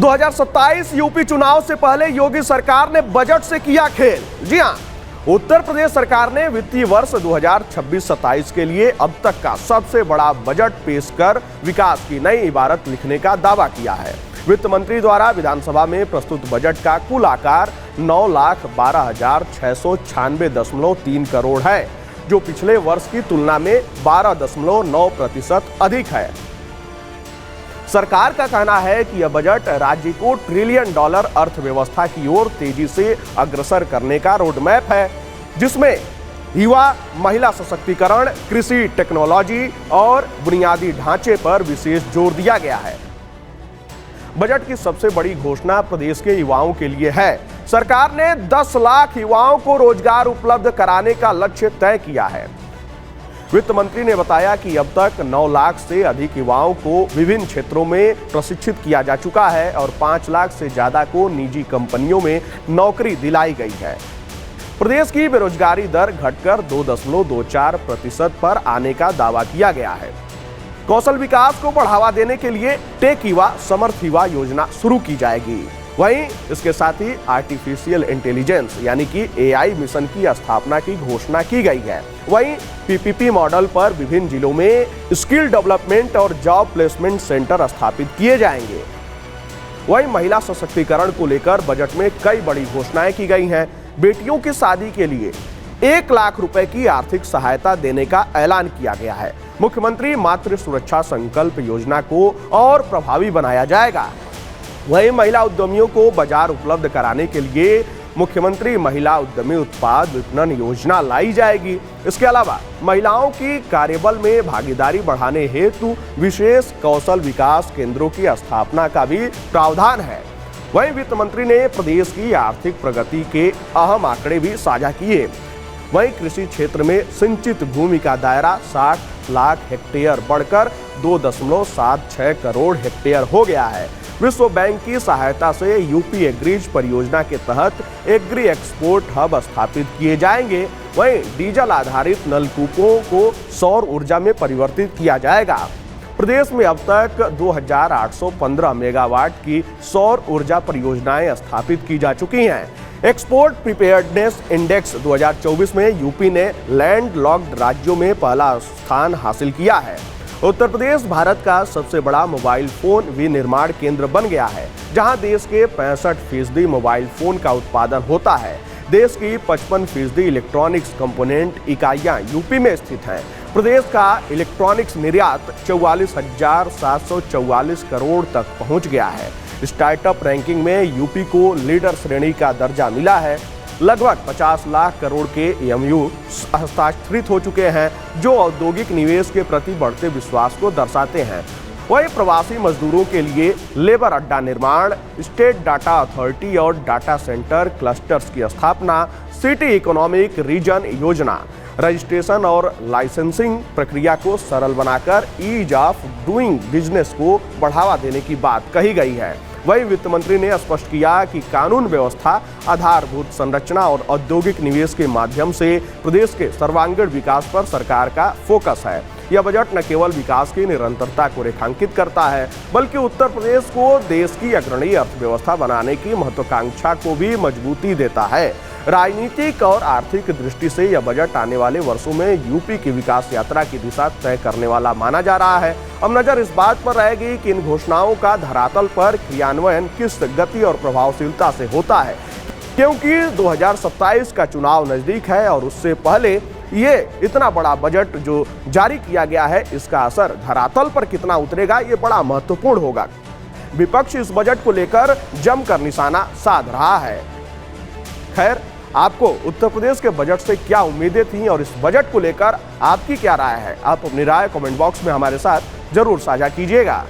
2027 UP चुनाव से पहले योगी सरकार ने बजट से किया खेल। जी हां, उत्तर प्रदेश सरकार ने वित्तीय वर्ष 2026-27 के लिए अब तक का सबसे बड़ा बजट पेश कर विकास की नई इबारत लिखने का दावा किया है। वित्त मंत्री द्वारा विधानसभा में प्रस्तुत बजट का कुल आकार 9,12,696.3 करोड़ है, जो पिछले वर्ष की तुलना में 12.9% अधिक है। सरकार का कहना है कि यह बजट राज्य को $1 ट्रिलियन अर्थव्यवस्था की ओर तेजी से अग्रसर करने का रोडमैप है, जिसमें युवा, महिला सशक्तिकरण, कृषि, टेक्नोलॉजी और बुनियादी ढांचे पर विशेष जोर दिया गया है। बजट की सबसे बड़ी घोषणा प्रदेश के युवाओं के लिए है। सरकार ने 10 लाख युवाओं को रोजगार उपलब्ध कराने का लक्ष्य तय किया है। वित्त मंत्री ने बताया कि अब तक 9 लाख से अधिक युवाओं को विभिन्न क्षेत्रों में प्रशिक्षित किया जा चुका है और 5 लाख से ज्यादा को निजी कंपनियों में नौकरी दिलाई गई है। प्रदेश की बेरोजगारी दर घटकर 2.24% पर आने का दावा किया गया है। कौशल विकास को बढ़ावा देने के लिए टेक युवा समर्थ युवा योजना शुरू की जाएगी। वहीं इसके साथ ही आर्टिफिशियल इंटेलिजेंस यानी कि AI मिशन की स्थापना की घोषणा की गई है। वहीं PPP मॉडल पर विभिन्न जिलों में स्किल डेवलपमेंट और जॉब प्लेसमेंट सेंटर स्थापित किए जाएंगे। वहीं महिला सशक्तिकरण को लेकर बजट में कई बड़ी घोषणाएं की गई हैं। बेटियों की शादी के लिए 1 लाख रुपए की आर्थिक सहायता देने का ऐलान किया गया है। मुख्यमंत्री मातृ सुरक्षा संकल्प योजना को और प्रभावी बनाया जाएगा। वहीं महिला उद्यमियों को बाजार उपलब्ध कराने के लिए मुख्यमंत्री महिला उद्यमी उत्पाद विपणन योजना लाई जाएगी। इसके अलावा महिलाओं की कार्यबल में भागीदारी बढ़ाने हेतु विशेष कौशल विकास केंद्रों की स्थापना का भी प्रावधान है। वहीं वित्त मंत्री ने प्रदेश की आर्थिक प्रगति के अहम आंकड़े भी साझा किए। वहीं कृषि क्षेत्र में सिंचित भूमि का दायरा 60 लाख हेक्टेयर बढ़कर 2.76 करोड़ हेक्टेयर हो गया है। विश्व बैंक की सहायता से यूपी एग्रीज परियोजना के तहत एग्री एक्सपोर्ट हब स्थापित किए जाएंगे। वहीं डीजल आधारित नलकूपों को सौर ऊर्जा में परिवर्तित किया जाएगा। प्रदेश में अब तक 2815 मेगावाट की सौर ऊर्जा परियोजनाएं स्थापित की जा चुकी हैं। एक्सपोर्ट प्रिपेयर्डनेस इंडेक्स 2024 में यूपी ने लैंड लॉक्ड राज्यों में पहला स्थान हासिल किया है। उत्तर प्रदेश भारत का सबसे बड़ा मोबाइल फोन विनिर्माण केंद्र बन गया है, जहां देश के 65% मोबाइल फोन का उत्पादन होता है। देश की 55% इलेक्ट्रॉनिक्स कंपोनेंट इकाइयां यूपी में स्थित हैं। प्रदेश का इलेक्ट्रॉनिक्स निर्यात 44,744 करोड़ तक पहुंच गया है। स्टार्टअप रैंकिंग में यूपी को लीडर श्रेणी का दर्जा मिला है। लगभग 50 लाख करोड़ के MOU हस्ताक्षरित हो चुके हैं, जो औद्योगिक निवेश के प्रति बढ़ते विश्वास को दर्शाते हैं। वहीं प्रवासी मजदूरों के लिए लेबर अड्डा निर्माण, स्टेट डाटा अथॉरिटी और डाटा सेंटर क्लस्टर्स की स्थापना, सिटी इकोनॉमिक रीजन योजना, रजिस्ट्रेशन और लाइसेंसिंग प्रक्रिया को सरल बनाकर ईज ऑफ डूइंग बिजनेस को बढ़ावा देने की बात कही गई है। वहीं वित्त मंत्री ने स्पष्ट किया कि कानून व्यवस्था, आधारभूत संरचना और औद्योगिक निवेश के माध्यम से प्रदेश के सर्वांगीण विकास पर सरकार का फोकस है। यह बजट न केवल विकास की निरंतरता को रेखांकित करता है, बल्कि उत्तर प्रदेश को देश की अग्रणी अर्थव्यवस्था बनाने की महत्वाकांक्षा को भी मजबूती देता है। राजनीतिक और आर्थिक दृष्टि से यह बजट आने वाले वर्षों में यूपी की विकास यात्रा की दिशा तय करने वाला माना जा रहा है। अब नजर इस बात पर रहेगी कि इन घोषणाओं का धरातल पर क्रियान्वयन किस गति और प्रभावशीलता से होता है, क्योंकि 2027 का चुनाव नजदीक है और उससे पहले ये इतना बड़ा बजट जो जारी किया गया है, इसका असर धरातल पर कितना उतरेगा, ये बड़ा महत्वपूर्ण होगा। विपक्ष इस बजट को लेकर जमकर निशाना साध रहा है। खैर, आपको उत्तर प्रदेश के बजट से क्या उम्मीदें थीं और इस बजट को लेकर आपकी क्या राय है? आप अपनी राय कमेंट बॉक्स में हमारे साथ जरूर साझा कीजिएगा।